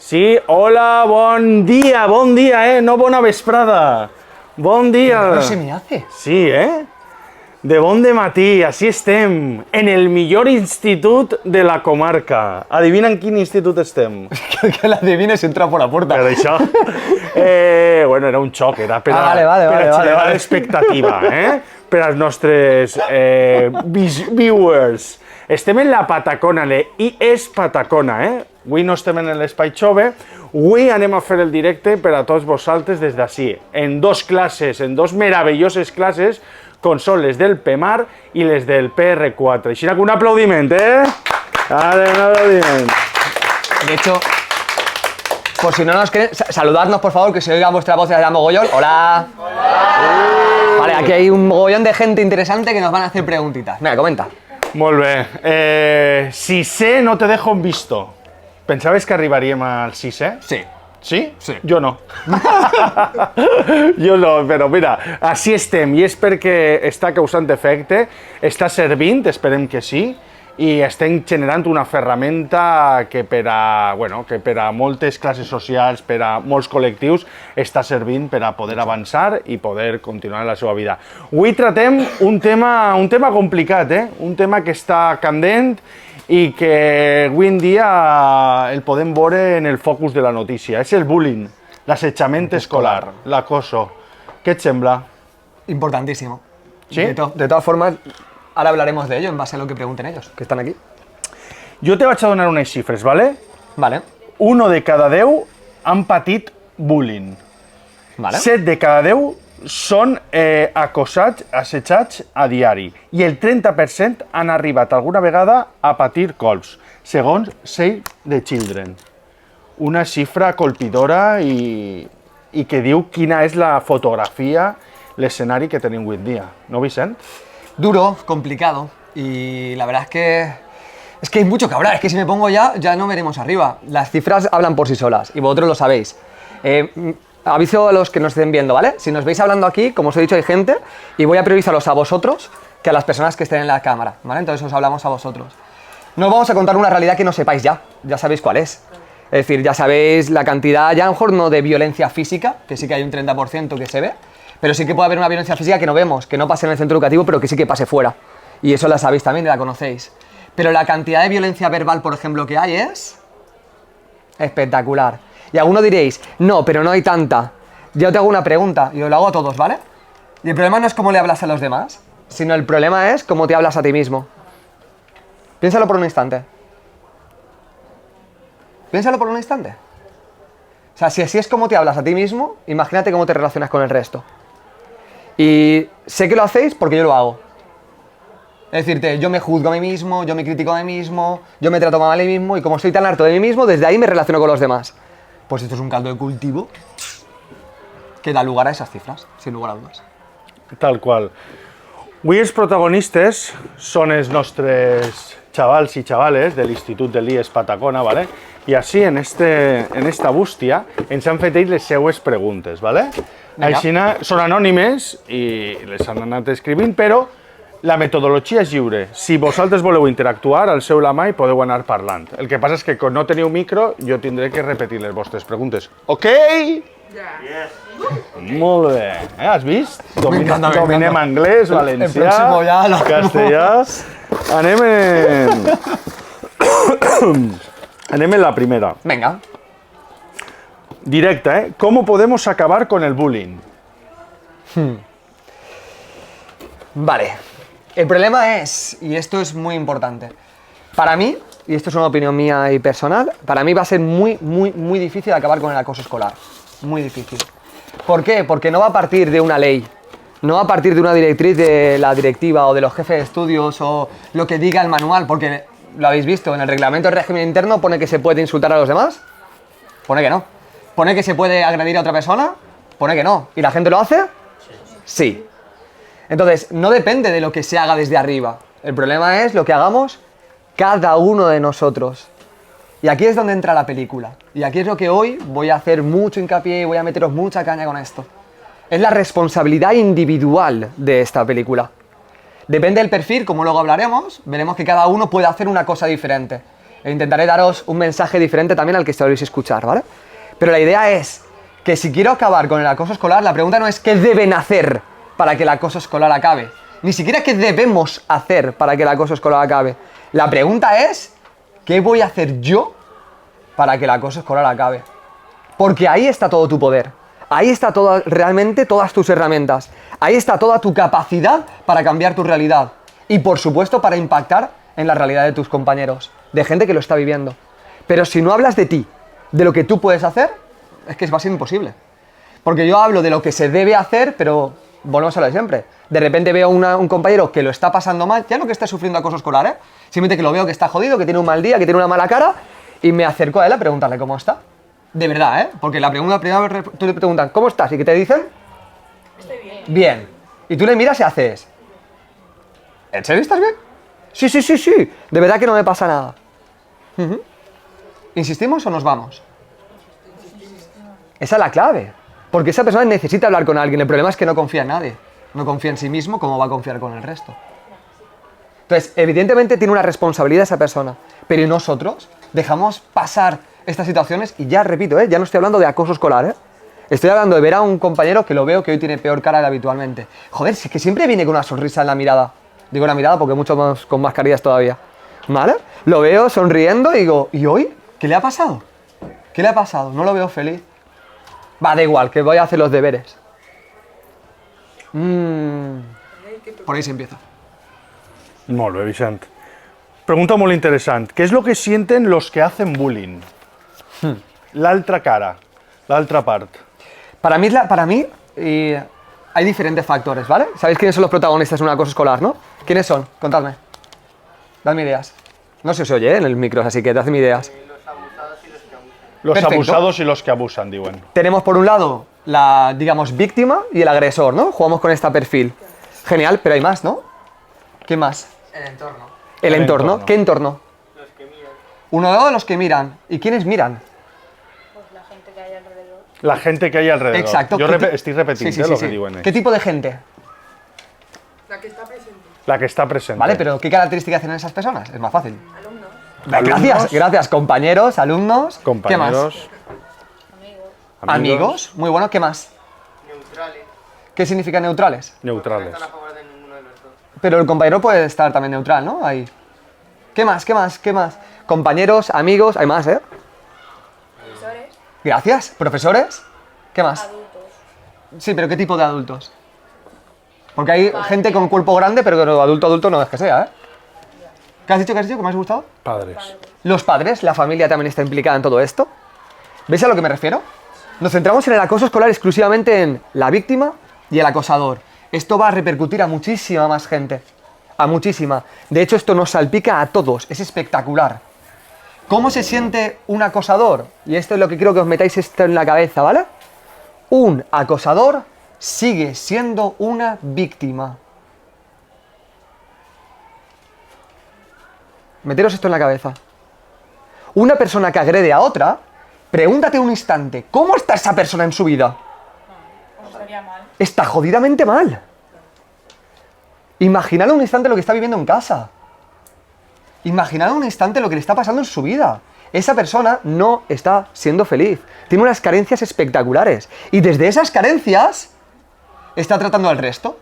Sí, hola, bon dia, no bona vesprada. Bon dia. No se me hace. Sí, De bon dematí, així estem, en el millor institut de la comarca. Adivina en quin institut estem. Que la adivines entra por la puerta. Per això, bueno, era un xoc, era per a, vale, per a generar vale. l'expectativa, per als nostres viewers. Estem en la Patacona, l'IES Patacona, Avui no estem en l'Espai Xove, avui anem a fer el directe per a tots vosaltres des d'ací, en dos classes, en dos meravelloses classes, com són les del PEMAR i les del PR4. Així que un aplaudiment, Vale, un aplaudiment. De hecho, por si no nos creen, saludadnos por favor, que se oiga vuestra voz de la mogollón. Hola. Hola. Vale, aquí hay un mogollón de gente interesante que nos van a hacer preguntitas. Venga, comenta. Molt bé. Si sé, no te dejo en visto. Pensaves que arribaríem al 6è? Sí. Sí? Sí. Jo no. Jo no, però mira, així estem, i és perquè està causant efecte, està servint, esperem que sí, i estem generant una ferramenta que per a moltes classes socials, per a molts col·lectius, està servint per a poder avançar i poder continuar la seva vida. Avui tratem un tema complicat, un tema que està candent i que avui en dia el podem veure en el focus de la notícia. És el bullying, l'assetjament escolar, l'acoso. Què et sembla? Importantísimo. ¿Sí? De todas formas, ahora hablaremos de ello en base a lo que pregunten ellos, que están aquí. Jo te vaig a donar unes xifres, ¿vale? Vale. 1 de cada 10 han patit bullying. Vale. 7 de cada 10 són acosats, assetjats a diari. I el 30% han arribat alguna vegada a patir colps, segons Save the Children. Una xifra colpidora i que diu quina és la fotografia, l'escenari que tenim avui en dia. No, Vicent? Duro, complicado, y la verdad es que hay mucho que hablar. Es que si me pongo ya no veremos arriba. Las cifras hablan por sí solas, y vosotros lo sabéis. Aviso a los que nos estén viendo, ¿vale? Si nos veis hablando aquí, como os he dicho, hay gente, y voy a priorizarlos a vosotros que a las personas que estén en la cámara, ¿vale? Entonces os hablamos a vosotros. No os vamos a contar una realidad que no sepáis ya sabéis cuál es. Es decir, ya sabéis la cantidad, ya a lo mejor no de violencia física, que sí que hay un 30% que se ve, pero sí que puede haber una violencia física que no vemos, que no pase en el centro educativo, pero que sí que pase fuera. Y eso la sabéis también, la conocéis. Pero la cantidad de violencia verbal, por ejemplo, que hay es espectacular. Y algunos diréis, no, pero no hay tanta. Yo te hago una pregunta y os lo hago a todos, ¿vale? Y el problema no es cómo le hablas a los demás, sino el problema es cómo te hablas a ti mismo. Piénsalo por un instante. Piénsalo por un instante. O sea, si así es como te hablas a ti mismo, imagínate cómo te relacionas con el resto. Y sé que lo hacéis porque yo lo hago. Es decirte, yo me juzgo a mí mismo, yo me critico a mí mismo, yo me trato mal a mí mismo, y como estoy tan harto de mí mismo, desde ahí me relaciono con los demás. Pues esto es un caldo de cultivo que da lugar a esas cifras, sin lugar a dudas. Tal qual. Avui els protagonistes són els nostres xavals i xavales de l'Institut de l'IES Patacona, ¿vale? I així, en esta bústia, ens han fet ells les seues preguntes, ¿vale? Així són anònimes i les han anat escrivint, però la metodologia és lliure. Si vosaltres voleu interactuar, alceu la mà i podeu anar parlant. El que passa és que, com no teniu micro, jo tindré que repetir les vostres preguntes. Ok? Yes. Molt bé. Has vist? m'encanta. Dominem anglès, valencià, El próximo ya lo castellà. Anem en la primera. Venga. Directa, ¿Cómo podemos acabar con el bullying? Vale. El problema es, y esto es muy importante, para mí, y esto es una opinión mía y personal, para mí va a ser muy, muy, muy difícil acabar con el acoso escolar. Muy difícil. ¿Por qué? Porque no va a partir de una ley, no va a partir de una directriz de la directiva o de los jefes de estudios o lo que diga el manual, porque lo habéis visto, en el reglamento de régimen interno pone que se puede insultar a los demás, pone que no. Pone que se puede agredir a otra persona, pone que no. ¿Y la gente lo hace? Sí. Entonces, no depende de lo que se haga desde arriba. El problema es lo que hagamos cada uno de nosotros. Y aquí es donde entra la película. Y aquí es lo que hoy voy a hacer mucho hincapié y voy a meteros mucha caña con esto. Es la responsabilidad individual de esta película. Depende del perfil, como luego hablaremos, veremos que cada uno puede hacer una cosa diferente. E intentaré daros un mensaje diferente también al que soléis escuchar, ¿vale? Pero la idea es que si quiero acabar con el acoso escolar, la pregunta no es qué deben hacer para que el acoso escolar acabe. Ni siquiera qué debemos hacer para que el acoso escolar acabe. La pregunta es ¿qué voy a hacer yo para que el acoso escolar acabe? Porque ahí está todo tu poder. Ahí está realmente todas tus herramientas. Ahí está toda tu capacidad para cambiar tu realidad. Y por supuesto para impactar en la realidad de tus compañeros, de gente que lo está viviendo. Pero si no hablas de ti, de lo que tú puedes hacer, es que va a ser imposible. Porque yo hablo de lo que se debe hacer, pero volvemos a lo de siempre. De repente veo un compañero que lo está pasando mal, ya no que esté sufriendo acoso escolar, ¿eh? Simplemente que lo veo que está jodido, que tiene un mal día, que tiene una mala cara, y me acerco a él a preguntarle cómo está. De verdad, ¿eh? Porque la primera vez tú le preguntas, ¿cómo estás? ¿Y qué te dicen? Estoy bien. Bien. Y tú le miras y haces, ¿en serio estás bien? Sí, sí, sí, sí. De verdad que no me pasa nada. ¿Insistimos o nos vamos? Esa es la clave. Porque esa persona necesita hablar con alguien. El problema es que no confía en nadie. No confía en sí mismo, ¿cómo va a confiar con el resto? Entonces, evidentemente tiene una responsabilidad esa persona. Pero ¿y nosotros? Dejamos pasar estas situaciones y ya, repito, ya no estoy hablando de acoso escolar, Estoy hablando de ver a un compañero que lo veo que hoy tiene peor cara de habitualmente. Joder, si es que siempre viene con una sonrisa en la mirada. Digo la mirada porque muchos más con mascarillas todavía. ¿Vale? Lo veo sonriendo y digo, ¿y hoy? ¿Qué le ha pasado? ¿Qué le ha pasado? No lo veo feliz. Va, da igual, que voy a hacer los deberes. Por ahí se empieza. Molt bé, Vicent. Pregunta molt interessant. Què és el que sienten los que hacen bullying? L'altra cara, l'altra part. Para mí hay diferentes factores, ¿vale? ¿Sabéis quiénes son los protagonistas de un acoso escolar, no? ¿Quiénes son? Contadme. Dadme ideas. No se os oye, en el micro, así que dadme ideas. Los Perfecto. abusados y los que abusan, diuen. Tenemos por un lado la, digamos, víctima y el agresor, ¿no? Jugamos con este perfil. Genial, pero hay más, ¿no? ¿Qué más? El entorno. El El entorno. entorno. ¿Qué entorno? Los que miran. Uno de los que miran. ¿Y quiénes miran? Pues la gente que hay alrededor. La gente que hay alrededor. Exacto. Jo ¿Qué ti- estic repetint Sí, sí, sí, lo sí. que diuen. ¿Qué tipo de gente? La que está presente. La que está presente. ¿Vale? Pero ¿qué características tienen esas personas? Es más fácil. Alumnos, Gracias, gracias. Compañeros, alumnos. Compañeros. ¿Qué amigos. más? Amigos. Muy bueno. ¿Qué más? Neutrales. ¿Qué significa neutrales? No Neutrales. están a favor de ninguno de los dos. Pero el compañero puede estar también neutral, ¿no? Ahí. ¿Qué más? ¿Qué más? ¿Qué más? Compañeros, amigos, hay más, ¿eh? Profesores, Gracias. ¿Profesores? ¿Qué más? adultos. Sí, pero ¿qué tipo de adultos? Porque hay gente con cuerpo grande, pero que adulto no es que sea, ¿eh? ¿Qué has dicho? ¿Qué has dicho? ¿Qué me has gustado? Padres. Los padres, la familia también está implicada en todo esto. ¿Veis a lo que me refiero? Nos centramos en el acoso escolar exclusivamente en la víctima y el acosador. Esto va a repercutir a muchísima más gente. A muchísima. De hecho, esto nos salpica a todos. Es espectacular. ¿Cómo se siente un acosador? Y esto es lo que quiero que os metáis esto en la cabeza, ¿vale? Un acosador sigue siendo una víctima. Meteros esto en la cabeza. Una persona que agrede a otra, pregúntate un instante, ¿cómo está esa persona en su vida? Pues estaría mal. Está jodidamente mal. Imaginad un instante lo que está viviendo en casa. Imaginad un instante lo que le está pasando en su vida. Esa persona no está siendo feliz. Tiene unas carencias espectaculares. Y desde esas carencias está tratando al resto.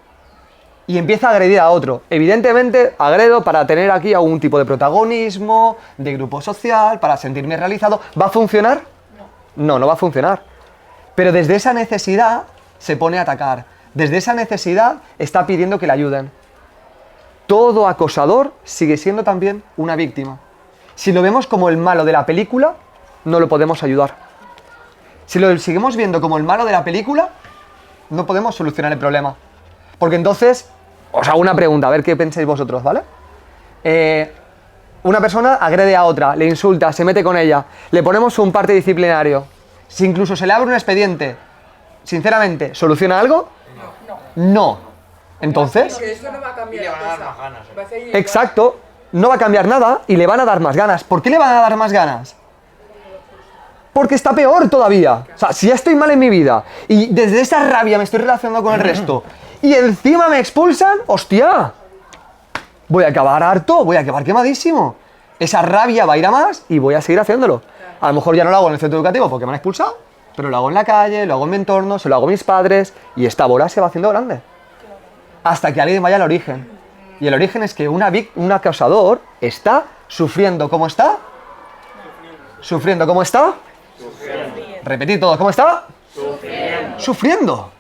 Y empieza a agredir a otro. Evidentemente, agredo para tener aquí algún tipo de protagonismo, de grupo social, para sentirme realizado. ¿Va a funcionar? No, no va a funcionar. Pero desde esa necesidad se pone a atacar. Desde esa necesidad está pidiendo que le ayuden. Todo acosador sigue siendo también una víctima. Si lo vemos como el malo de la película, no lo podemos ayudar. Si lo seguimos viendo como el malo de la película, no podemos solucionar el problema. Porque entonces, os hago una pregunta, a ver qué pensáis vosotros, ¿vale? Una persona agrede a otra, le insulta, se mete con ella, le ponemos un parte disciplinario, si incluso se le abre un expediente, sinceramente, ¿soluciona algo? No. Entonces, Que eso no va a cambiar Y le la van a dar cosa. más ganas, Va a seguir exacto, no va a cambiar nada y le van a dar más ganas. ¿Por qué le van a dar más ganas? Porque está peor todavía. O sea, si ya estoy mal en mi vida y desde esa rabia me estoy relacionando con el resto y encima me expulsan, ¡hostia! Voy a acabar harto, voy a acabar quemadísimo. esa rabia va a ir a más y voy a seguir haciéndolo. A lo mejor ya no lo hago en el centro educativo porque me han expulsado, pero lo hago en la calle, lo hago en mi entorno, se lo hago a mis padres y esta bola se va haciendo grande. Hasta que alguien vaya al origen. Y el origen es que un acosador está sufriendo. ¿Cómo está? Sufriendo. ¿Cómo está? Repetir todo. ¿Cómo está? Sufriendo.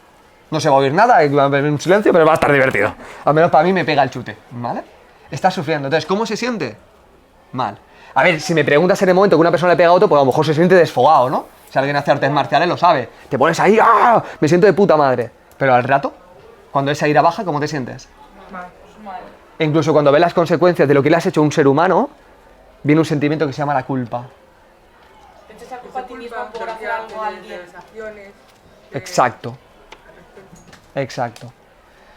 No se va a oír nada, hay un silencio, pero va a estar divertido. Al menos para mí me pega el chute, ¿vale? Está sufriendo. Entonces, ¿cómo se siente? Mal. A ver, si me preguntas en el momento que una persona le pega a otro, pues a lo mejor se siente desfogado, ¿no? Si alguien hace artes marciales lo sabe. Te pones ahí, ¡ah! Me siento de puta madre. Pero al rato, cuando esa ira baja, ¿cómo te sientes? Mal. E incluso cuando ves las consecuencias de lo que le has hecho a un ser humano, viene un sentimiento que se llama la culpa. Te echas la culpa a ti mismo por hacer algo a alguien. Exacto. Exacto.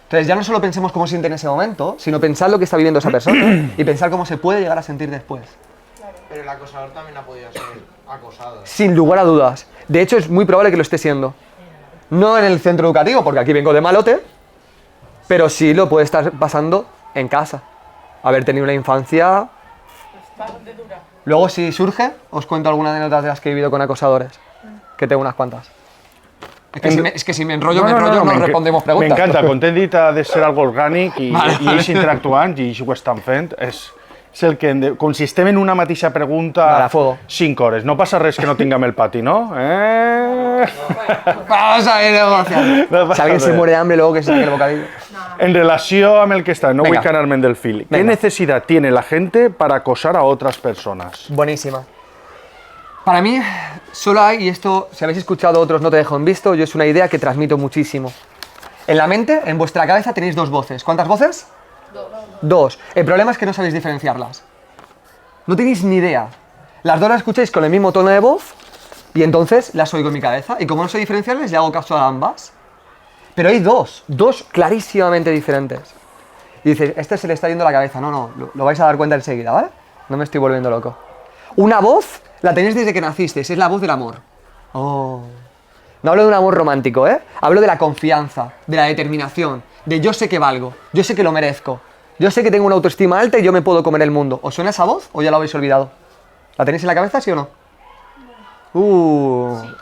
Entonces ya no solo pensemos cómo se siente en ese momento, sino pensar lo que está viviendo esa persona y pensar cómo se puede llegar a sentir después. Pero el acosador también ha podido ser acosado. Sin lugar a dudas. De hecho, es muy probable que lo esté siendo. No en el centro educativo, porque aquí vengo de malote, pero sí lo puede estar pasando en casa. Haber tenido una infancia... Bastante dura. Luego, si surge, os cuento algunas anécdotas de las que he vivido con acosadores, que tengo unas cuantas. Es que si me enrollo, no respondemos preguntas. M'encanta, content ha de ser algo orgànic i ells interactuant i ells ho estan fent. És el que consistem en una mateixa pregunta Vale, a fuego. 5 hores. No passa res que no tinguem el pati, no? Vamos a ir negociando. No passa Si alguien se res. muere de hambre, luego que se saque el bocadillo. En relació amb el que està, no Venga. vull canar-me'n del fil. ¿Qué Venga. necesidad tiene la gente para acosar a otras personas? Buenísima. Para mí, solo hay, y esto, si habéis escuchado otros no te dejo en visto, yo es una idea que transmito muchísimo. En la mente, en vuestra cabeza tenéis dos voces. ¿Cuántas voces? Dos. El problema es que no sabéis diferenciarlas. No tenéis ni idea. Las dos las escucháis con el mismo tono de voz y entonces las oigo en mi cabeza. Y como no sé diferenciarles, le hago caso a ambas. Pero hay dos clarísimamente diferentes. Y dices, este se le está yendo la cabeza. No, lo vais a dar cuenta enseguida, ¿vale? No me estoy volviendo loco. Una voz la tenéis desde que nacisteis, es la voz del amor. Oh. No hablo de un amor romántico, ¿eh? Hablo de la confianza, de la determinación, de yo sé que valgo, yo sé que lo merezco, yo sé que tengo una autoestima alta y yo me puedo comer el mundo. ¿Os suena esa voz o ya la habéis olvidado? ¿La tenéis en la cabeza, sí o no?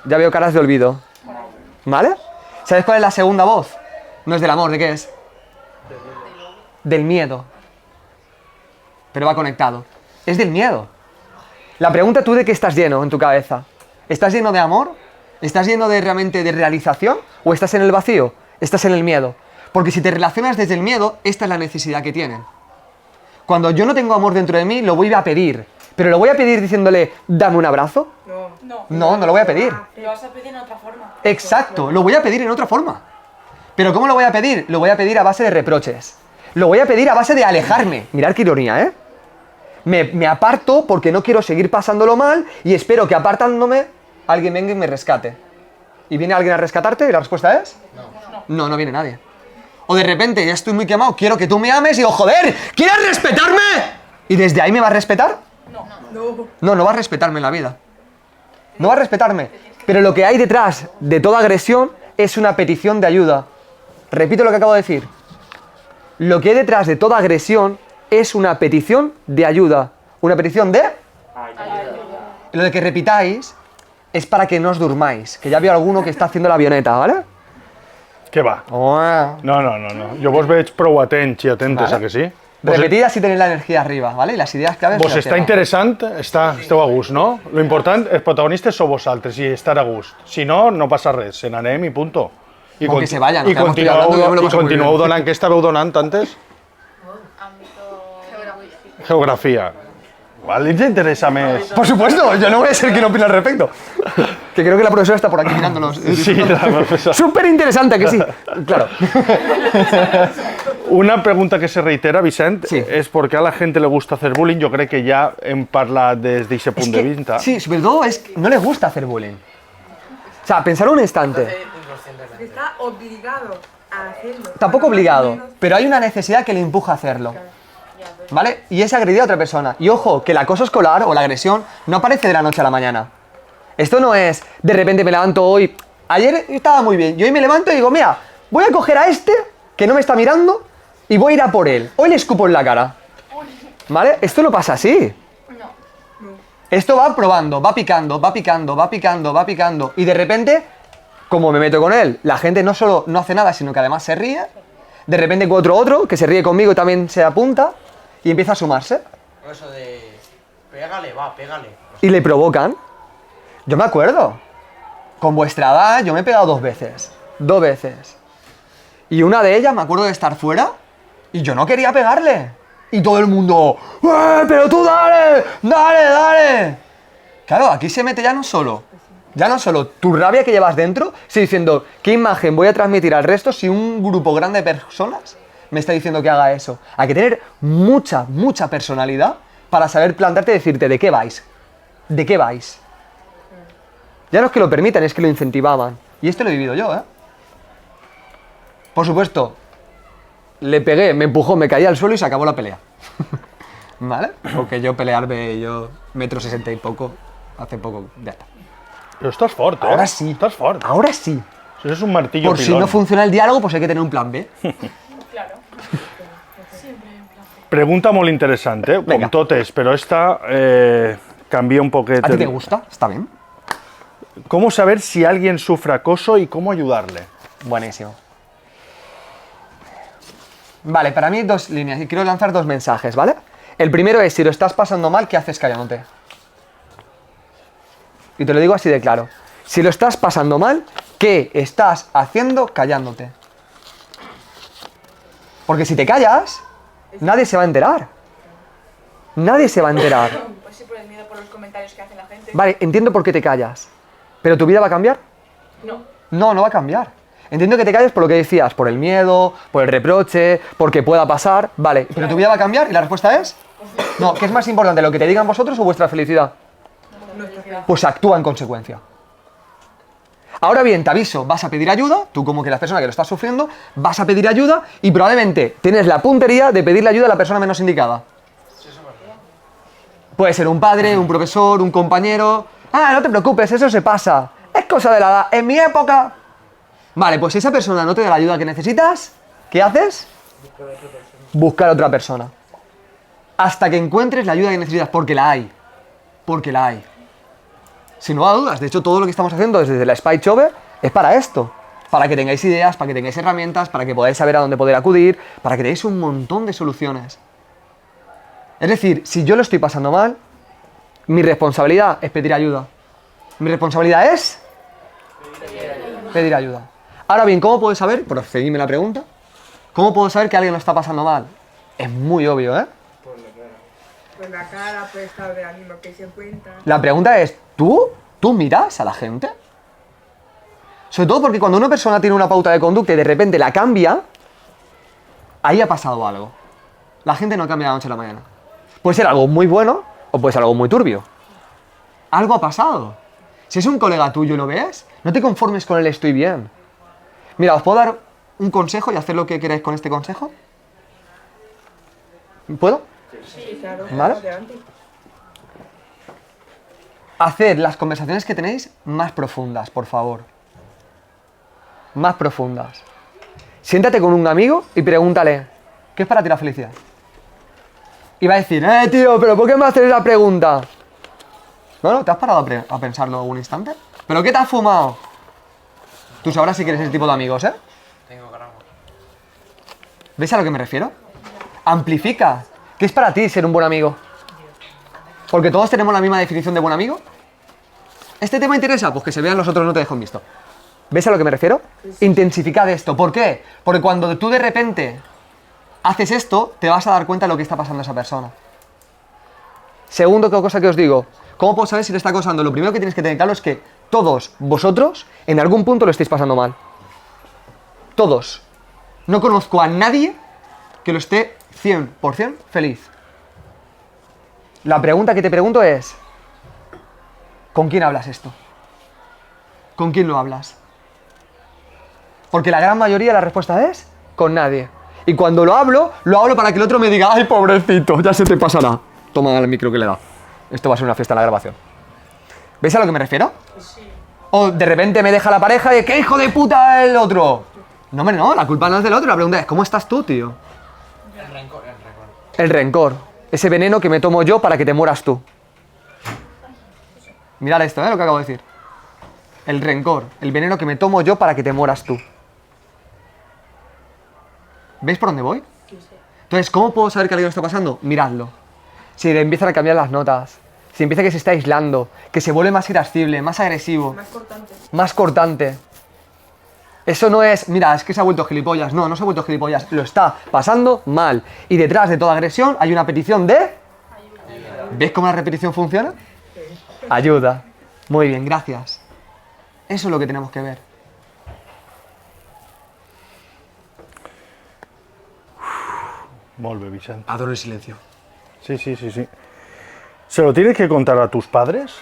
Ya veo caras de olvido. ¿Vale? ¿Sabes cuál es la segunda voz? No es del amor, ¿de qué es? Del miedo. Pero va conectado. Es del miedo. La pregunta, ¿tú de qué estás lleno en tu cabeza? ¿Estás lleno de amor? ¿Estás lleno de realmente de realización? ¿O estás en el vacío? ¿Estás en el miedo? Porque si te relacionas desde el miedo, esta es la necesidad que tienen. Cuando yo no tengo amor dentro de mí, lo voy a pedir. ¿Pero lo voy a pedir diciéndole, dame un abrazo? No. No lo voy a pedir. Lo vas a pedir en otra forma. Exacto, lo voy a pedir en otra forma. ¿Pero cómo lo voy a pedir? Lo voy a pedir a base de reproches. Lo voy a pedir a base de alejarme. Mirad qué ironía, ¿eh? Me aparto porque no quiero seguir pasándolo mal y espero que apartándome alguien venga y me rescate. ¿Y viene alguien a rescatarte? ¿Y la respuesta es? No viene nadie. O de repente, ya estoy muy quemado, quiero que tú me ames y digo, joder, ¿quieres respetarme? ¿Y desde ahí me va a respetar? No va a respetarme en la vida. No va a respetarme. Pero lo que hay detrás de toda agresión es una petición de ayuda. Repito lo que acabo de decir. Lo que hay detrás de toda agresión es una petición de ayuda. ¿Una petición de? Lo de que repitáis es para que no os durmáis. Que ya veo alguno que está haciendo la avioneta, ¿vale? Què va? No. Jo vos veig prou atents i atentes, Vale. a que sí? Repetid así tenéis la energía arriba, ¿vale? Y las ideas claves... Vos las està tengo. interessant, esteu a gust, no? Lo important, els protagonistes sou vosaltres i estar a gust. Si no, no passa res, se n'anem i punto. I O que se vayan, i que hemos estudiado hablando, yo me lo paso muy continueu bien. donant, què estàveu donant antes? Geografia. Vale, ens interessa més. Por supuesto, yo no voy a ser quien opine al respecto. Que creo que la profesora está por aquí mirándonos. Sí, la professora. Súper interesante, que sí. Claro. Una pregunta que se reitera, Vicent, Sí. es por qué a la gente le gusta hacer bullying. Yo creo que ya hem parlat desde ese punto de vista. Sí, sobre todo es que no le gusta hacer bullying. O sea, pensar un instante. Está obligado a hacerlo. Tampoco obligado, pero hay una necesidad que le empuja a hacerlo. ¿Vale? Y es agredir a otra persona. Y ojo, que el acoso escolar o la agresión no aparece de la noche a la mañana. Esto no es, de repente me levanto hoy, ayer estaba muy bien, y hoy me levanto y digo, mira, voy a coger a este, que no me está mirando, y voy a ir a por él. Hoy le escupo en la cara. ¿Vale? Esto no pasa así. Esto va probando, va picando, va picando, va picando, va picando. Y de repente, como me meto con él, la gente no solo no hace nada, sino que además se ríe. De repente encuentro otro que se ríe conmigo y también se apunta y empieza a sumarse. Eso de... Pégale, va, pégale. Y le provocan. Yo me acuerdo. Con vuestra edad yo me he pegado 2 veces. 2 veces. Y una de ellas me acuerdo de estar fuera y yo no quería pegarle. Y todo el mundo, pero tú dale, dale, dale. Claro, aquí se mete ya no solo tu rabia que llevas dentro, sino diciendo, ¿qué imagen voy a transmitir al resto si un grupo grande de personas me está diciendo que haga eso? Hay que tener mucha, mucha personalidad para saber plantarte y decirte, ¿de qué vais? ¿De qué vais? Ya no es que lo permitan, es que lo incentivaban. Y esto lo he vivido yo, ¿eh? Por supuesto, le pegué, me empujó, me caí al suelo y se acabó la pelea. ¿Vale? Porque yo pelearme, yo 1,60 m y poco, hace poco, ya está. Pero estás fuerte, Ahora sí. Estás fuerte. Ahora sí. Eso es un martillo Por si pilón. no funciona el diálogo, pues hay que tener un plan B. Claro. Siempre hay un plan. Pregunta molt interessant, Venga. com totes, però esta canvia un poquet. ¿A ti te gusta? Está bien. ¿Cómo saber si alguien sufre acoso y cómo ayudarle? Buenísimo. Vale, para mí 2 líneas y quiero lanzar 2 mensajes, ¿vale? El primero es, si lo estás pasando mal, ¿qué haces callándote? Y te lo digo así de claro. Si lo estás pasando mal, ¿qué estás haciendo callándote? Porque si te callas, nadie se va a enterar. Nadie se va a enterar. Pues sí, por el miedo por los comentarios que hace la gente. Vale, entiendo por qué te callas. ¿Pero tu vida va a cambiar? No. No, no va a cambiar. Entiendo que te calles por lo que decías, por el miedo, por el reproche, porque pueda pasar. Vale, ¿pero tu vida va a cambiar? ¿Y la respuesta es? No, ¿qué es más importante, lo que te digan vosotros o vuestra felicidad? Pues actúa en consecuencia. Ahora bien, te aviso, vas a pedir ayuda, tú como que la persona que lo está sufriendo, vas a pedir ayuda y probablemente tienes la puntería de pedirle ayuda a la persona menos indicada. Puede ser un padre, un profesor, un compañero. Ah, no te preocupes, eso se pasa. Es cosa de la edad. En mi época... Vale, pues si esa persona no te da la ayuda que necesitas, ¿qué haces? Buscar a otra persona. Hasta que encuentres la ayuda que necesitas, porque la hay. Porque la hay. Sin lugar a dudas, de hecho todo lo que estamos haciendo desde la Spy Chover es para esto. Para que tengáis ideas, para que tengáis herramientas, para que podáis saber a dónde poder acudir, para que tengáis un montón de soluciones. Es decir, si yo lo estoy pasando mal, mi responsabilidad es pedir ayuda. Mi responsabilidad es pedir ayuda. Ahora bien, ¿cómo puedo saber? Por seguirme la pregunta. ¿Cómo puedo saber que alguien lo está pasando mal? Es muy obvio, ¿eh? Por la cara, por el estado de ánimo que se encuentra. La pregunta es, ¿tú miras a la gente? Sobre todo porque cuando una persona tiene una pauta de conducta y de repente la cambia, ahí ha pasado algo. La gente no cambia de la noche a la mañana. Puede ser algo muy bueno o puede ser algo muy turbio. Algo ha pasado. Si es un colega tuyo y lo ves, no te conformes con el estoy bien. Mira, ¿os puedo dar un consejo y hacer lo que queráis con este consejo? ¿Puedo? Sí, claro. ¿Vale? Adelante. Haced las conversaciones que tenéis más profundas, por favor. Más profundas. Siéntate con un amigo y pregúntale, ¿qué es para ti la felicidad? Y va a decir, tío, ¿pero por qué me haces esa pregunta? ¿No? ¿Te has parado a pensarlo un instante? ¿Pero qué te has fumado? Tú sabrás si quieres ese tipo de amigos, ¿eh? Tengo gramos. ¿Veis a lo que me refiero? Amplifica. ¿Qué es para ti ser un buen amigo? Porque todos tenemos la misma definición de buen amigo. ¿Este tema interesa? Pues que se vean los otros, no te dejo en visto. ¿Ves a lo que me refiero? Intensificad esto. ¿Por qué? Porque cuando tú de repente haces esto, te vas a dar cuenta de lo que está pasando a esa persona. Segundo cosa que os digo, ¿cómo puedo saber si le está acosando? Lo primero que tienes que tener claro es que todos vosotros en algún punto lo estáis pasando mal. Todos. No conozco a nadie que lo esté 100% feliz. La pregunta que te pregunto es, ¿con quién hablas esto? ¿Con quién lo hablas? Porque la gran mayoría la respuesta es con nadie. Y cuando lo hablo para que el otro me diga, ¡ay, pobrecito! Ya se te pasará. Toma el micro que le he dado. Esto va a ser una fiesta en la grabación. ¿Veis a lo que me refiero? Sí. O de repente me deja la pareja de ¡qué hijo de puta el otro! No, hombre, no, la culpa no es del otro. La pregunta es, ¿cómo estás tú, tío? El rencor, el rencor. El rencor. Ese veneno que me tomo yo para que te mueras tú. Mirad esto, lo que acabo de decir. El rencor, el veneno que me tomo yo para que te mueras tú. ¿Veis por dónde voy? Entonces, ¿cómo puedo saber que alguien está pasando? Miradlo. Si le empiezan a cambiar las notas, si empieza que se está aislando, que se vuelve más irascible, más agresivo, más cortante. Eso no es, mira, es que se ha vuelto gilipollas. No, no se ha vuelto gilipollas, lo está pasando mal. Y detrás de toda agresión hay una petición de... ¿Ves cómo la repetición funciona? Ayuda. Muy bien, gracias. Eso es lo que tenemos que ver. Molt bé, Vicent. Adoro el silencio. Sí, sí, sí, sí. ¿Se lo tienes que contar a tus padres?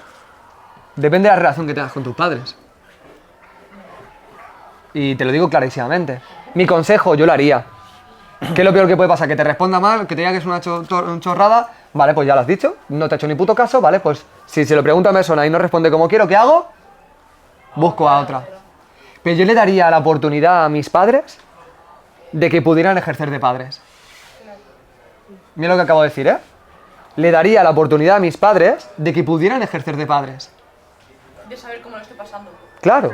Depende de la relación que tengas con tus padres. Y te lo digo clarísimamente. Mi consejo, yo lo haría. ¿Qué es lo peor que puede pasar? Que te responda mal, que te diga que es una chorrada. Vale, pues ya lo has dicho. No te ha hecho ni puto caso. Vale, pues si se lo pregunta a persona y no responde como quiero, ¿qué hago? Busco a otra. Pero yo le daría la oportunidad a mis padres de que pudieran ejercer de padres. Mira lo que acabo de decir, ¿eh? Le daría la oportunidad a mis padres de que pudieran ejercer de padres. De saber cómo lo estoy pasando. Claro.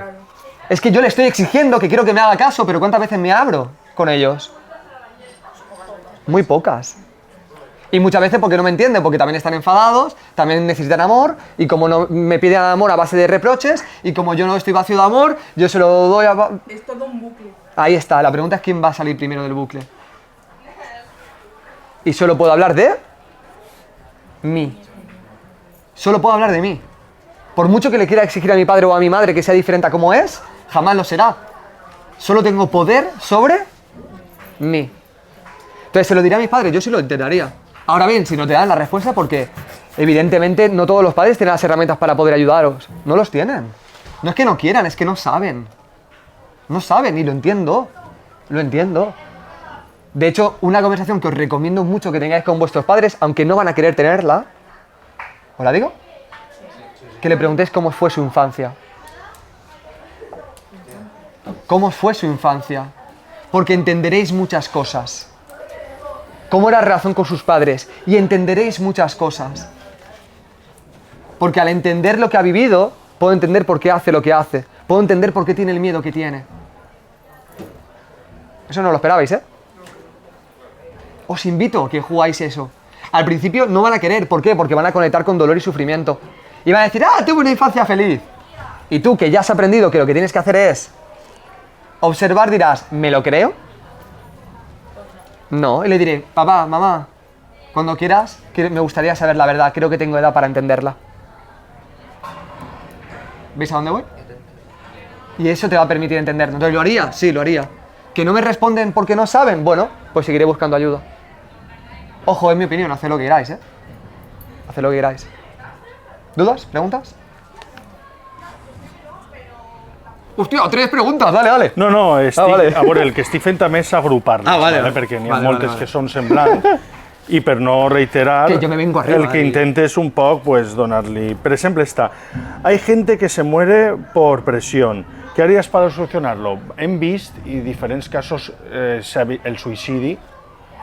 Es que yo le estoy exigiendo que quiero que me haga caso, pero ¿cuántas veces me abro con ellos? Muy pocas. Y muchas veces porque no me entienden, porque también están enfadados, también necesitan amor, y como no me piden amor a base de reproches, y como yo no estoy vacío de amor, yo se lo doy a... Es todo un bucle. Ahí está, la pregunta es quién va a salir primero del bucle. Y solo puedo hablar de... mí. Solo puedo hablar de mí. Por mucho que le quiera exigir a mi padre o a mi madre que sea diferente a como es, jamás lo será. Solo tengo poder sobre mí. Entonces se lo diré a mis padres, yo sí lo intentaría. Ahora bien, si no te dan la respuesta, porque evidentemente no todos los padres tienen las herramientas para poder ayudaros. No los tienen. No es que no quieran, es que no saben. No saben, y lo entiendo. Lo entiendo. De hecho, una conversación que os recomiendo mucho que tengáis con vuestros padres, aunque no van a querer tenerla, ¿os la digo? Que le preguntéis cómo fue su infancia. ¿Cómo fue su infancia? Porque entenderéis muchas cosas. ¿Cómo era la relación con sus padres? Y entenderéis muchas cosas. Porque al entender lo que ha vivido, puedo entender por qué hace lo que hace. Puedo entender por qué tiene el miedo que tiene. Eso no lo esperabais, ¿eh? Os invito a que jugáis eso. Al principio no van a querer, ¿por qué? Porque van a conectar con dolor y sufrimiento. Y van a decir, ¡ah, tuve una infancia feliz! Y tú, que ya has aprendido que lo que tienes que hacer es observar, dirás, ¿me lo creo? No, y le diré, papá, mamá, cuando quieras, me gustaría saber la verdad, creo que tengo edad para entenderla. ¿Veis a dónde voy? Y eso te va a permitir entenderlo. Entonces, ¿lo haría? Sí, lo haría. ¿Que no me responden porque no saben? Bueno, pues seguiré buscando ayuda. Ojo, es mi opinión, haced lo que queráis, ¿eh? Haced lo que queráis. ¿Dudas? ¿Preguntas? Hòstia, 3 preguntes, dale, dale. No, no, estic, vale. a veure, el que estic fent també és agrupar-les, vale. perquè n'hi ha Vale, moltes vale. que són semblants, i per no reiterar, Que yo me vengo arriba, el que intentes un poc, pues, donar-li... Per exemple, está, hay gente que se muere por presión. ¿Qué harías para solucionarlo? Hem vist, i diferents casos, el suïcidi.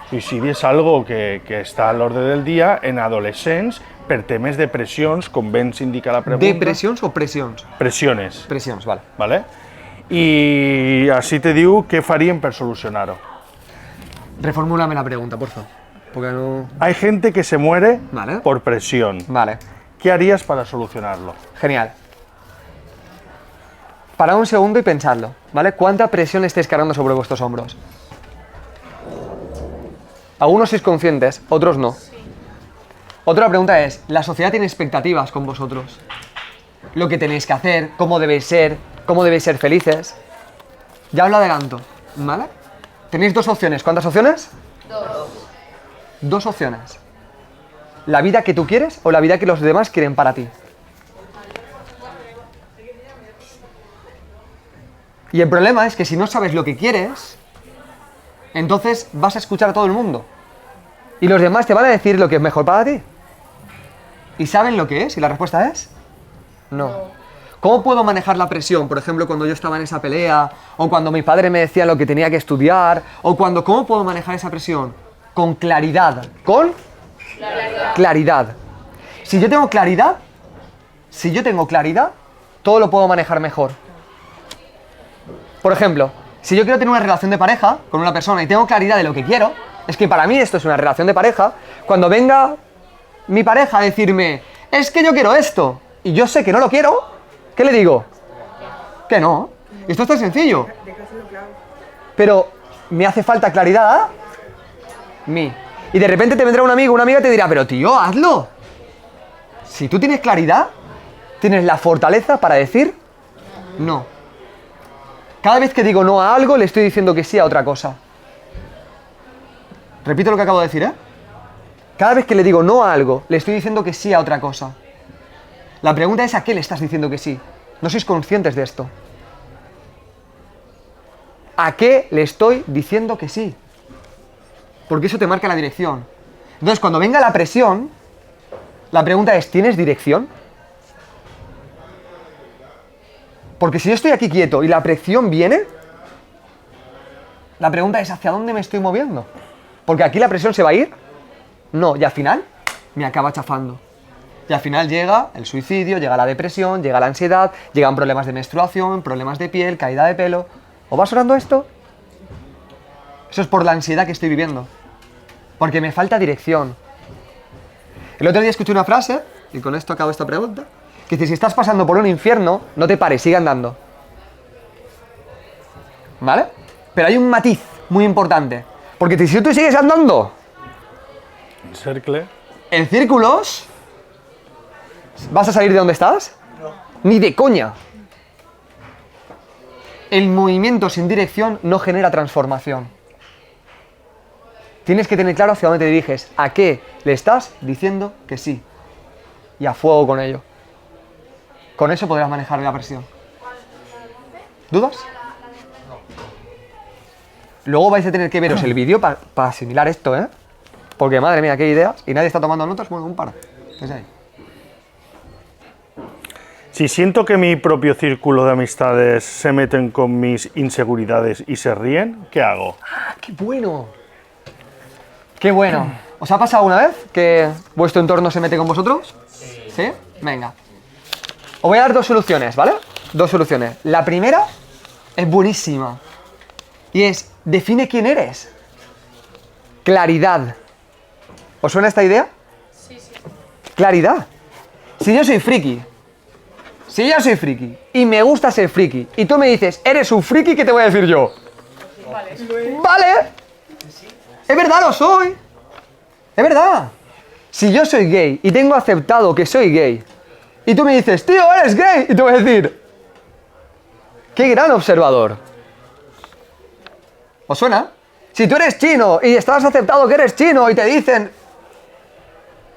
Suïcidi és algo que està a l'ordre del dia en adolescents per temes de pressions, com ben s'indica la pregunta. ¿Depresiones o presiones? Pressiones. Presiones, vale. ¿Vale? I així te diu què farien per solucionar-ho. Reformúlame la pregunta, por favor. Porque no... Hay gente que se muere Vale. por presión. Vale, ¿Qué harías para solucionarlo? genial. Parad un segundo y pensadlo, ¿vale? ¿Cuánta presión estáis cargando sobre vuestros hombros? Algunos sois conscientes, otros no. Otra pregunta es, ¿la sociedad tiene expectativas con vosotros? Lo que tenéis que hacer, cómo debéis ser felices. Ya os lo adelanto, ¿vale? Tenéis 2 opciones. ¿Cuántas opciones? 2 opciones. ¿La vida que tú quieres o la vida que los demás quieren para ti? Y el problema es que si no sabes lo que quieres, entonces vas a escuchar a todo el mundo. Y los demás te van a decir lo que es mejor para ti. ¿Y saben lo que es? Y la respuesta es no. ¿Cómo puedo manejar la presión? Por ejemplo, cuando yo estaba en esa pelea, o cuando mi padre me decía lo que tenía que estudiar, o cuando... ¿Cómo puedo manejar esa presión? Con claridad. ¿Con? Claridad. Si yo tengo claridad, si yo tengo claridad, todo lo puedo manejar mejor. Por ejemplo, si yo quiero tener una relación de pareja con una persona y tengo claridad de lo que quiero, es que para mí esto es una relación de pareja, cuando venga mi pareja a decirme, es que yo quiero esto, y yo sé que no lo quiero, ¿qué le digo? Que no. Y esto es tan sencillo. Déjaselo claro. Pero me hace falta claridad a mí. Y de repente te vendrá un amigo, una amiga y te dirá, pero tío, hazlo. Si tú tienes claridad, tienes la fortaleza para decir no. Cada vez que digo no a algo, le estoy diciendo que sí a otra cosa. Repito lo que acabo de decir, ¿eh? Cada vez que le digo no a algo, le estoy diciendo que sí a otra cosa. La pregunta es, ¿a qué le estás diciendo que sí? No sois conscientes de esto. ¿A qué le estoy diciendo que sí? Porque eso te marca la dirección. Entonces, cuando venga la presión, la pregunta es, ¿tienes dirección? Porque si yo estoy aquí quieto y la presión viene, la pregunta es, ¿hacia dónde me estoy moviendo? Porque aquí la presión se va a ir. No, y al final me acaba chafando. Y al final llega el suicidio, llega la depresión, llega la ansiedad, llegan problemas de menstruación, problemas de piel, caída de pelo. ¿Os va sonando esto? Eso es por la ansiedad que estoy viviendo. Porque me falta dirección. El otro día escuché una frase, y con esto acabo esta pregunta, que dice, si estás pasando por un infierno, no te pares, sigue andando. ¿Vale? Pero hay un matiz muy importante. Porque si tú sigues andando Cercle. en círculos, ¿vas a salir de donde estás? No. Ni de coña. El movimiento sin dirección no genera transformación. Tienes que tener claro hacia dónde te diriges, a qué le estás diciendo que sí. Y a fuego con ello. Con eso podrás manejar la presión. ¿Dudas? Luego vais a tener que veros el vídeo para asimilar esto, ¿eh? Porque madre mía, qué ideas. Y nadie está tomando notas, bueno, un par. Es ahí. Si siento que mi propio círculo de amistades se meten con mis inseguridades y se ríen, ¿qué hago? ¡Ah, qué bueno! ¡Qué bueno! ¿Os ha pasado una vez que vuestro entorno se mete con vosotros? ¿Sí? Venga. Os voy a dar dos soluciones, ¿vale? Dos soluciones. La primera es buenísima. Y es, define quién eres. Claridad. ¿Os suena esta idea? Sí, sí. Claridad. Si yo soy friki, y me gusta ser friki, y tú me dices, eres un friki, ¿qué te voy a decir yo? Vale. Es verdad, lo soy. Es verdad. Si yo soy gay y tengo aceptado que soy gay, y tú me dices, tío, eres gay, y te voy a decir, qué gran observador. ¿Os suena? Si tú eres chino y estás aceptado que eres chino y te dicen,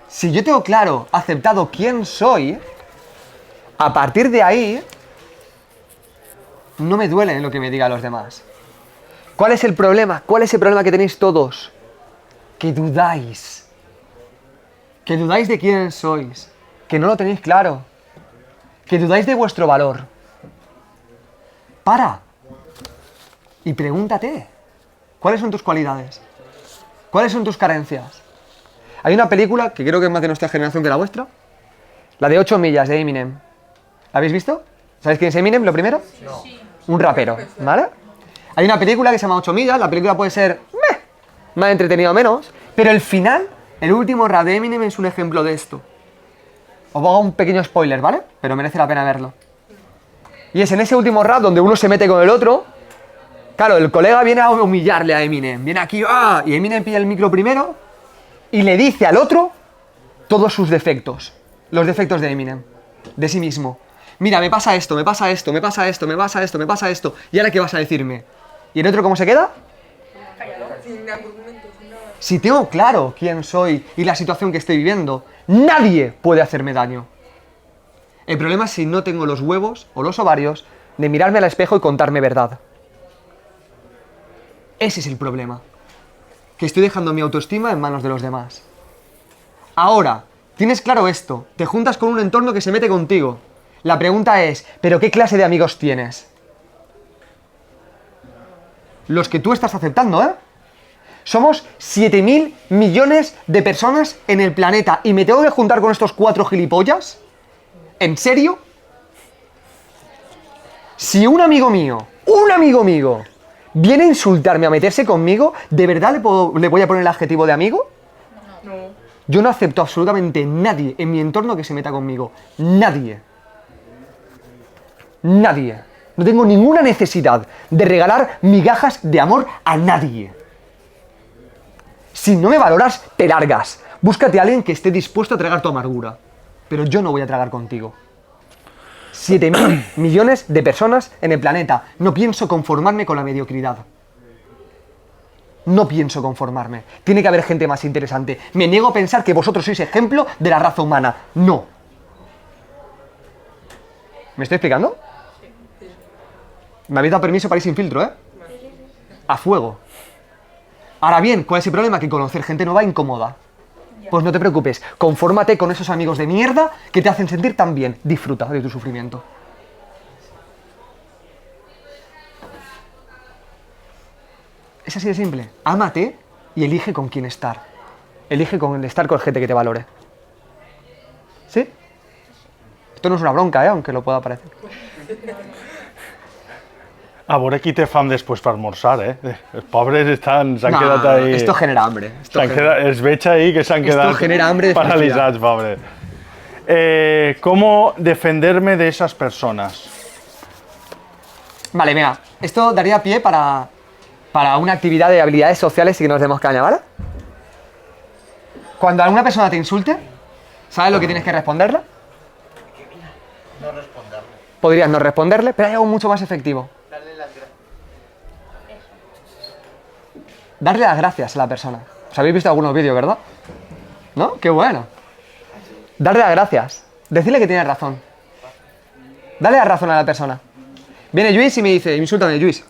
si yo tengo claro, aceptado quién soy, a partir de ahí, no me duele lo que me digan los demás. ¿Cuál es el problema? ¿Cuál es el problema que tenéis todos? Que dudáis. Que dudáis de quién sois. Que no lo tenéis claro. Que dudáis de vuestro valor. Para. Y pregúntate. ¿Cuáles son tus cualidades? ¿Cuáles son tus carencias? Hay una película que creo que es más de nuestra generación que la vuestra. La de 8 millas de Eminem. ¿La habéis visto? ¿Sabéis quién es Eminem, lo primero? No. Un rapero, ¿vale? Hay una película que se llama 8 millas, la película puede ser más entretenida o menos, pero el final, el último rap de Eminem es un ejemplo de esto. Os hago un pequeño spoiler, ¿vale? Pero merece la pena verlo. Y es en ese último rap donde uno se mete con el otro. Claro, el colega viene a humillarle a Eminem, viene aquí, ¡ah! Y Eminem pilla el micro primero y le dice al otro todos sus defectos, los defectos de Eminem, de sí mismo. Mira, me pasa esto, me pasa esto, me pasa esto, me pasa esto, me pasa esto. ¿Y ahora qué vas a decirme? ¿Y el otro cómo se queda? Sin argumentos, sin nada. Si tengo claro quién soy y la situación que estoy viviendo, nadie puede hacerme daño. El problema es si no tengo los huevos o los ovarios de mirarme al espejo y contarme verdad. Ese es el problema. Que estoy dejando mi autoestima en manos de los demás. Ahora, tienes claro esto, te juntas con un entorno que se mete contigo. La pregunta es, ¿pero qué clase de amigos tienes? Los que tú estás aceptando, ¿eh? Somos 7.000 millones de personas en el planeta y me tengo que juntar con estos 4 gilipollas. ¿En serio? Si un amigo mío, viene a insultarme, a meterse conmigo, ¿de verdad le voy a poner el adjetivo de amigo? No. Yo no acepto absolutamente nadie en mi entorno que se meta conmigo. Nadie. Nadie. No tengo ninguna necesidad de regalar migajas de amor a nadie. Si no me valoras, te largas. Búscate a alguien que esté dispuesto a tragar tu amargura. Pero yo no voy a tragar contigo. 7.000 millones de personas en el planeta. No pienso conformarme con la mediocridad. No pienso conformarme. Tiene que haber gente más interesante. Me niego a pensar que vosotros sois ejemplo de la raza humana. No. ¿Me estoy explicando? Me habéis dado permiso para ir sin filtro, ¿eh? A fuego. Ahora bien, ¿cuál es el problema? Que conocer gente nueva incomoda. Pues no te preocupes, confórmate con esos amigos de mierda que te hacen sentir tan bien. Disfruta de tu sufrimiento. Es así de simple. Ámate y elige con quién estar. Elige estar con gente que te valore. ¿Sí? Esto no es una bronca, aunque lo pueda parecer. A veure qui té fam després per esmorzar, Els pobres s'han quedat ahí... Esto genera hambre. Els veig ahí que s'han quedat genera hambre de paralitzats, pobres. ¿Cómo defenderme de esas personas? Vale, mira, esto daría pie para una actividad de habilidades sociales y que nos demos caña, ¿vale? Cuando alguna persona te insulte, ¿sabes lo que tienes que responderle? No responderle. Podrías no responderle, pero hay algo mucho más efectivo. Darle las gracias. Darle las gracias a la persona. Os habéis visto algunos vídeos, ¿verdad? ¿No? ¡Qué bueno! Darle las gracias. Decirle que tiene razón. Dale la razón a la persona. Viene Luis y me dice, insúltame, Luis.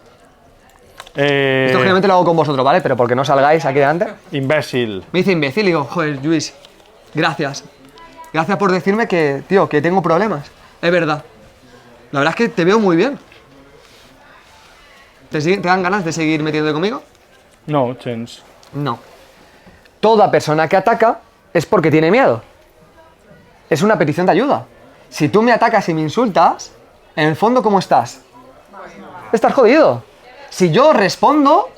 Esto generalmente lo hago con vosotros, ¿vale? Pero porque no salgáis aquí delante. Imbécil. Me dice imbécil y digo, joder, Luis, gracias. Gracias por decirme que, tío, que tengo problemas. Es verdad. La verdad es que te veo muy bien. ¿Te dan ganas de seguir metiéndote conmigo? No, gens. No. Toda persona que ataca es porque tiene miedo. Es una petición de ayuda. Si tú me atacas y me insultas, en el fondo, ¿cómo estás? Estás jodido. Si yo respondo,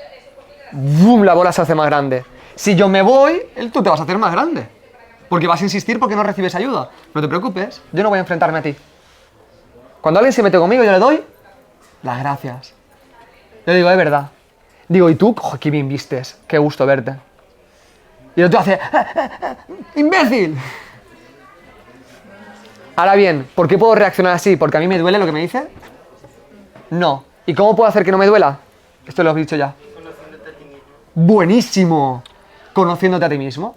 ¡bum!, la bola se hace más grande. Si yo me voy, tú te vas a hacer más grande. Porque vas a insistir porque no recibes ayuda. No te preocupes, yo no voy a enfrentarme a ti. Cuando alguien se mete conmigo, yo le doy las gracias. Yo digo, es verdad. Digo, ¿y tú? ¡Oh, qué bien vistes! ¡Qué gusto verte! Y el otro hace, ¡imbécil! Ahora bien, ¿por qué puedo reaccionar así? ¿Porque a mí me duele lo que me dice? No. ¿Y cómo puedo hacer que no me duela? Esto lo he dicho ya. Conociéndote a ti mismo. Buenísimo. Conociéndote a ti mismo.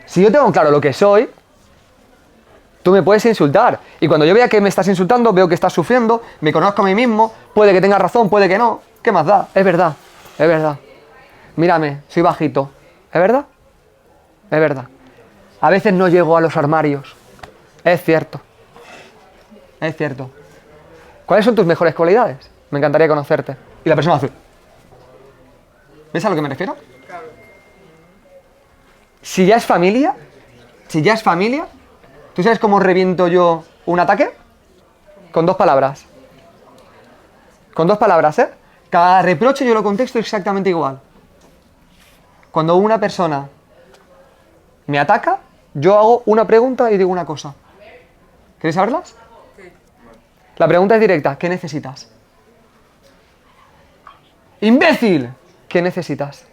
Si yo tengo claro lo que soy, tú me puedes insultar. Y cuando yo vea que me estás insultando, veo que estás sufriendo, me conozco a mí mismo, puede que tengas razón, puede que no. ¿Qué más da? Es verdad. Es verdad. Mírame, soy bajito. ¿Es verdad? Es verdad. A veces no llego a los armarios. Es cierto. Es cierto. ¿Cuáles son tus mejores cualidades? Me encantaría conocerte. Y la persona hace... ¿Ves a lo que me refiero? Si ya es familia, ¿tú sabes cómo reviento yo un ataque? Con 2 palabras. Con 2 palabras, ¿eh? Cada reproche yo lo contesto exactamente igual. Cuando una persona me ataca, yo hago una pregunta y digo una cosa. ¿Queréis saberlas? La pregunta es directa. ¿Qué necesitas? ¡Imbécil! ¿Qué necesitas?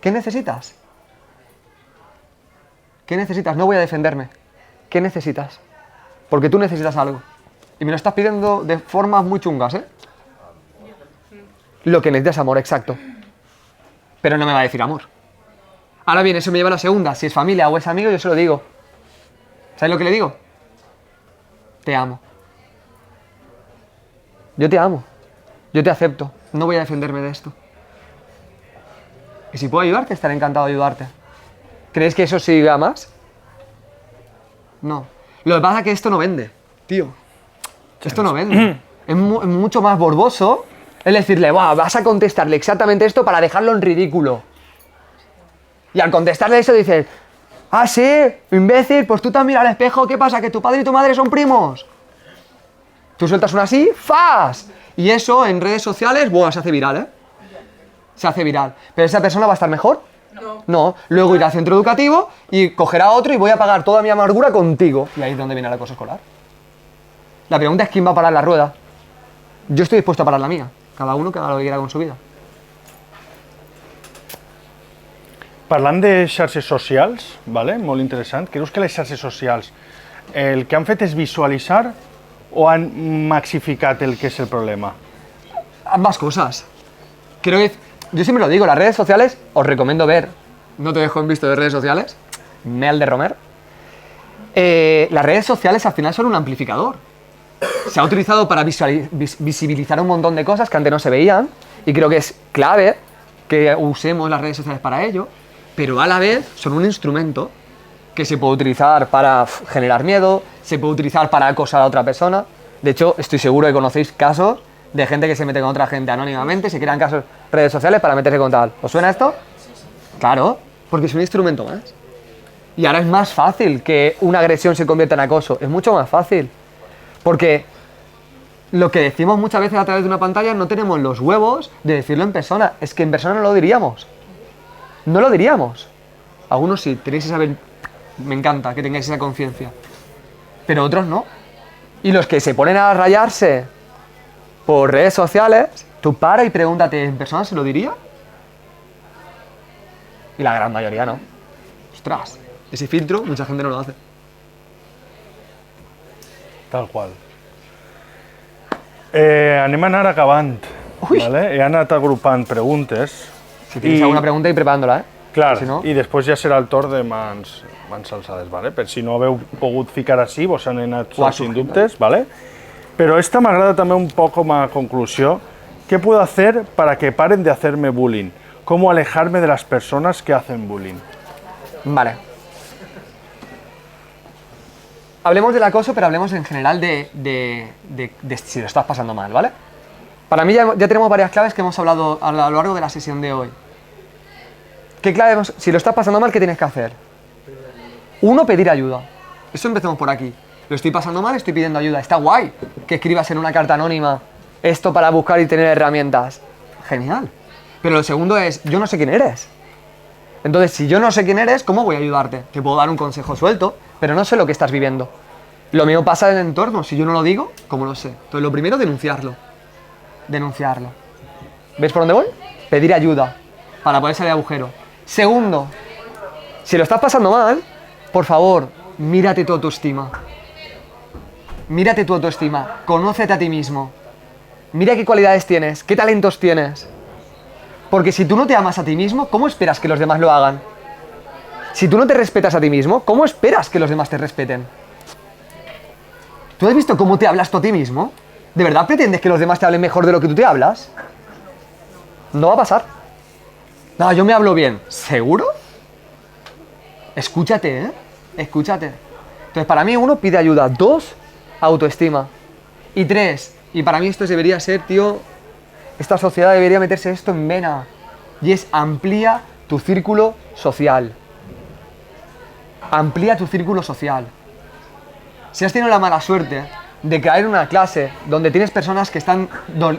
¿Qué necesitas? ¿Qué necesitas? No voy a defenderme. ¿Qué necesitas? Porque tú necesitas algo. Y me lo estás pidiendo de formas muy chungas, ¿eh? Lo que necesitas es amor, exacto. Pero no me va a decir amor. Ahora bien, eso me lleva a la segunda. Si es familia o es amigo, yo se lo digo. ¿Sabes lo que le digo? Te amo. Yo te amo. Yo te acepto. No voy a defenderme de esto. Y si puedo ayudarte, estaré encantado de ayudarte. ¿Crees que eso siga más? No. Lo que pasa es que esto no vende, tío. Esto no vende. Es mucho más morboso el decirle, vas a contestarle exactamente esto para dejarlo en ridículo. Y al contestarle eso dices, Ah, sí, imbécil, pues tú también al espejo, ¿qué pasa? ¿Que tu padre y tu madre son primos? Tú sueltas una así, ¡fas! Y eso en redes sociales, buah, se hace viral, ¿eh? Se hace viral. ¿Pero esa persona va a estar mejor? No. Luego irá al centro educativo y cogerá otro y voy a pagar toda mi amargura contigo. Y ahí es donde viene el acoso escolar. La pregunta es quién va a parar la rueda. Yo estoy dispuesto a parar la mía. Cada uno que haga lo que quiera con su vida. Parlant de xarxes socials, vale? Molt interessant, creus que les xarxes socials el que han fet és visualitzar o han maxificat el que és el problema? Ambas cosas. Creo que, yo siempre lo digo, las redes sociales, os recomiendo ver, no te dejo en visto de redes sociales, Mel de Romer. Las redes sociales al final son un amplificador. Se ha utilizado para visibilizar un montón de cosas que antes no se veían y creo que es clave que usemos las redes sociales para ello, pero a la vez son un instrumento que se puede utilizar para generar miedo, se puede utilizar para acosar a otra persona. De hecho, estoy seguro que conocéis casos de gente que se mete con otra gente anónimamente, se crean casos redes sociales para meterse con tal. ¿Os suena esto? Claro, porque es un instrumento más. Y ahora es más fácil que una agresión se convierta en acoso, es mucho más fácil. Porque lo que decimos muchas veces a través de una pantalla no tenemos los huevos de decirlo en persona. Es que en persona no lo diríamos. No lo diríamos. Algunos sí, tenéis esa... Me encanta que tengáis esa conciencia. Pero otros no. Y los que se ponen a rayarse por redes sociales, tú para y pregúntate, ¿en persona se lo diría? Y la gran mayoría no. Ostras, ese filtro mucha gente no lo hace. Tal qual. Anem a anar acabant. Ui. Vale? He anat agrupant preguntes. Si tienes alguna pregunta, y preparándola, ¿eh? Clar, Si no... i després ja serà el torn de mans alçades, vale? Per si no haveu pogut ficar així, vos han anat sorgint dubtes, vale? Pero esta m'agrada també un poc com a conclusió. ¿Qué puedo hacer para que paren de hacerme bullying? ¿Cómo alejarme de las personas que hacen bullying? Vale. Hablemos del acoso, pero hablemos en general de si lo estás pasando mal, ¿vale? Para mí ya tenemos varias claves que hemos hablado a lo largo de la sesión de hoy. ¿Qué clave? Si lo estás pasando mal, ¿qué tienes que hacer? Uno, pedir ayuda. Eso empecemos por aquí. Lo estoy pasando mal, estoy pidiendo ayuda. Está guay que escribas en una carta anónima esto para buscar y tener herramientas. Genial. Pero lo segundo es, yo no sé quién eres. Entonces, si yo no sé quién eres, ¿cómo voy a ayudarte? Te puedo dar un consejo suelto, pero no sé lo que estás viviendo. Lo mismo pasa en el entorno. Si yo no lo digo, ¿cómo lo sé? Entonces, lo primero, denunciarlo. Denunciarlo. ¿Ves por dónde voy? Pedir ayuda para poder salir de agujero. Segundo, si lo estás pasando mal, por favor, mírate tu autoestima. Mírate tu autoestima. Conócete a ti mismo. Mira qué cualidades tienes, qué talentos tienes. Porque si tú no te amas a ti mismo, ¿cómo esperas que los demás lo hagan? Si tú no te respetas a ti mismo, ¿cómo esperas que los demás te respeten? ¿Tú has visto cómo te hablas tú a ti mismo? ¿De verdad pretendes que los demás te hablen mejor de lo que tú te hablas? No va a pasar. No, yo me hablo bien. ¿Seguro? Escúchate, ¿eh? Escúchate. Entonces, para mí, uno, pide ayuda. Dos, autoestima. Y tres, y para mí esto debería ser, tío, esta sociedad debería meterse esto en vena. Y es amplía tu círculo social. Amplía tu círculo social. Si has tenido la mala suerte de caer en una clase donde tienes personas que están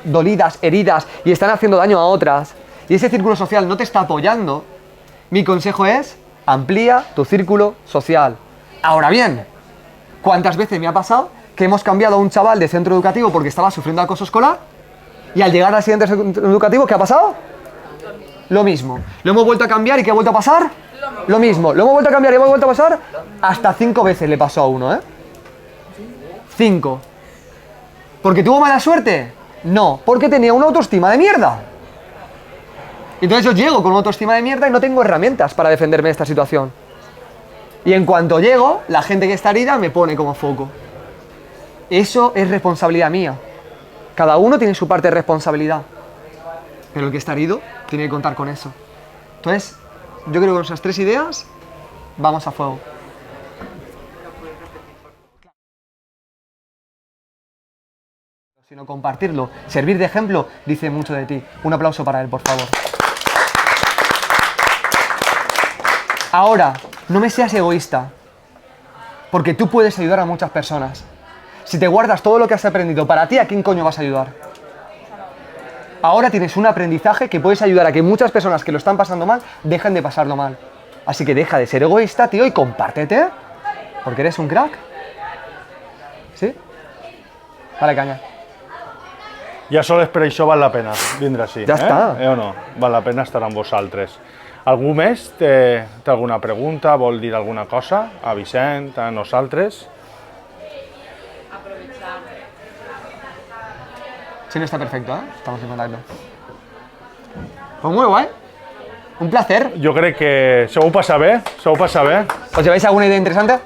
dolidas, heridas y están haciendo daño a otras, y ese círculo social no te está apoyando, mi consejo es, amplía tu círculo social. Ahora bien, ¿cuántas veces me ha pasado que hemos cambiado a un chaval de centro educativo porque estaba sufriendo acoso escolar? Y al llegar al siguiente centro educativo, ¿qué ha pasado? Lo mismo. ¿Lo hemos vuelto a cambiar y qué ha vuelto a pasar? Lo mismo. ¿Lo hemos vuelto a cambiar y hemos vuelto a pasar? Hasta 5 veces le pasó a uno, ¿eh? 5. ¿Porque tuvo mala suerte? No, porque tenía una autoestima de mierda. Entonces yo llego con una autoestima de mierda y no tengo herramientas para defenderme de esta situación. Y en cuanto llego, la gente que está herida me pone como foco. Eso es responsabilidad mía. Cada uno tiene su parte de responsabilidad. Pero el que está herido tiene que contar con eso. Entonces, yo creo que con esas 3 ideas vamos a fuego. Sino compartirlo, servir de ejemplo, dice mucho de ti. Un aplauso para él, por favor. Ahora, no me seas egoísta, porque tú puedes ayudar a muchas personas. Si te guardas todo lo que has aprendido para ti, ¿a quién coño vas a ayudar? Ahora tienes un aprendizaje que puedes ayudar a que muchas personas que lo están pasando mal dejen de pasarlo mal. Así que deja de ser egoísta, tío, y compártete, porque eres un crack. ¿Sí? Vale, caña. Ja sols per això val la pena vindre així. Ja està. O no? Val la pena estar amb vosaltres. Algú més té alguna pregunta, vol dir alguna cosa? A Vicent, a nosaltres? Sí, no está perfecto, ¿eh? Estamos en contacto. Pues muy guay. Un placer. Jo crec que se ho passa bé, ¿Os lleváis alguna idea interesante?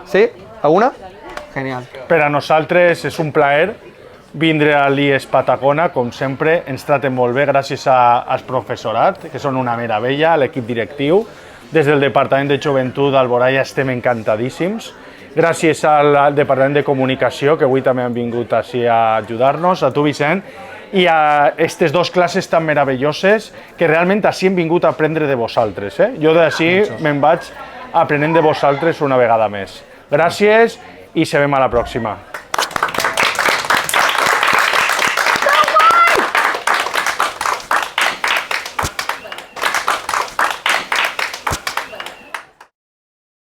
¿Sí? ¿Alguna? Genial. Per a nosaltres és un plaer vindre a l'IES Patagona, com sempre, ens traten molt bé gràcies al professorat, que són una meravella, a l'equip directiu. Des del Departament de Joventut d'Alboraya estem encantadíssims. Gràcies al Departament de Comunicació, que avui també han vingut així a ajudar-nos, a tu, Vicent, i a aquestes dues classes tan meravelloses que realment així hem vingut a aprendre de vosaltres. Jo d'així me'n vaig aprenent de vosaltres una vegada més. Gràcies i se vem a la pròxima.